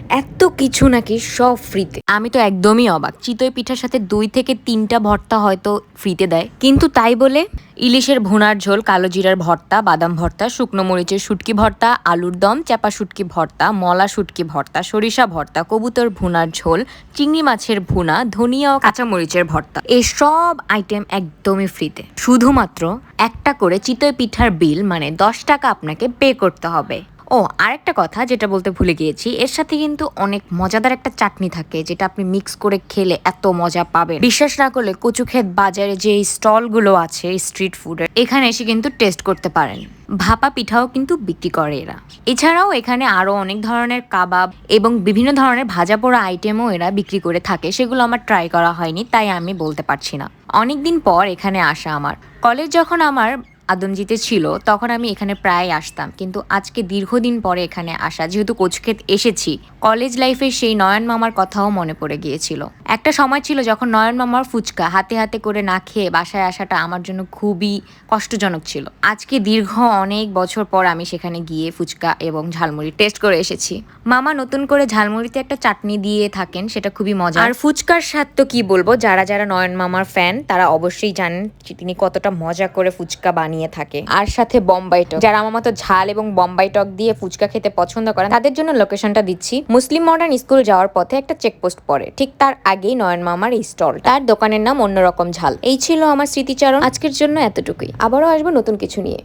এত কিছু নাকি সব ফ্রিতে। আমি তো একদমই অবাক। চিতই পিঠার সাথে 2 থেকে 3টা ভর্তা হয়তো ফ্রিতে দেয়, কিন্তু তাই বলে ইলিশের ভুনার ঝোল, কালো জিরার ভর্তা, বাদাম ভর্তা, শুকনো মরিচের শুটকি ভর্তা, আলুর দম, চাপা শুটকি ভর্তা, মলা শুটকি ভর্তা, সরিষা ভর্তা, কবুতর ভুনার ঝোল, চিংড়ি মাছের ভুনা, ধনিয়া ও কাঁচা মরিচের ভর্তা, এই সব আইটেম একদমই ফ্রিতে। শুধুমাত্র একটা করে চিতই পিঠার বিল মানে 10 টাকা আপনাকে পে করতে হবে। ও আরেকটা কথা যেটা বলতে ভুলে গিয়েছি, এর সাথে কিন্তু অনেক মজাদার একটা চাটনি থাকে, যেটা আপনি মিক্স করে খেলে এত মজা পাবেন। বিশ্বাস না করলে কচুক্ষেত বাজারে যে স্টলগুলো আছে স্ট্রিট ফুডের, এখানে এসে কিন্তু টেস্ট করতে পারেন। ভাপা পিঠাও কিন্তু বিক্রি করে এরা। এছাড়াও এখানে আরো অনেক ধরনের কাবাব এবং বিভিন্ন ধরনের ভাজা পোড়া আইটেমও এরা বিক্রি করে থাকে, সেগুলো আমার ট্রাই করা হয়নি তাই আমি বলতে পারছি না। অনেকদিন পর এখানে আসা আমার। কলেজ যখন আমার আদমজিতে ছিল তখন আমি এখানে প্রায় আসতাম, কিন্তু আজকে দীর্ঘদিন পরে এখানে আসা, যেহেতু কচুক্ষেত এসেছি, কলেজ লাইফে সেই নয়ন মামার কথাও মনে পড়ে গিয়েছিল। একটা সময় ছিল যখন নয়ন মামার ফুচকা হাতে হাতে করে না খেয়ে বাসায় আসাটা আমার জন্য খুবই কষ্টজনক ছিল। আজকে দীর্ঘ অনেক বছর পর আমি সেখানে গিয়ে ফুচকা এবং ঝালমুড়ি টেস্ট করে এসেছি। মামা নতুন করে ঝালমুড়িতে একটা চাটনি দিয়ে থাকেন, সেটা খুবই মজা। আর ফুচকার স্বাদ তো কি বলবো, যারা যারা নয়ন মামার ফ্যান তারা অবশ্যই জানেন যে তিনি কতটা মজা করে ফুচকা বানিয়ে থাকে। আর সাথে বোম্বাই টক, যারা আমার মতো ঝাল এবং বোম্বাই টক দিয়ে ফুচকা খেতে পছন্দ করেন তাদের জন্য লোকেশনটা দিচ্ছি। মুসলিম মডার্ন স্কুল যাওয়ার পথে একটা চেকপোস্ট পড়ে, ঠিক তার আগেই নয়ন মামার এই স্টল। তার দোকানের নাম অন্যরকম ঝাল। এই ছিল আমার স্মৃতিচারণ আজকের জন্য, এতটুকুই। আবারও আসবো নতুন কিছু নিয়ে।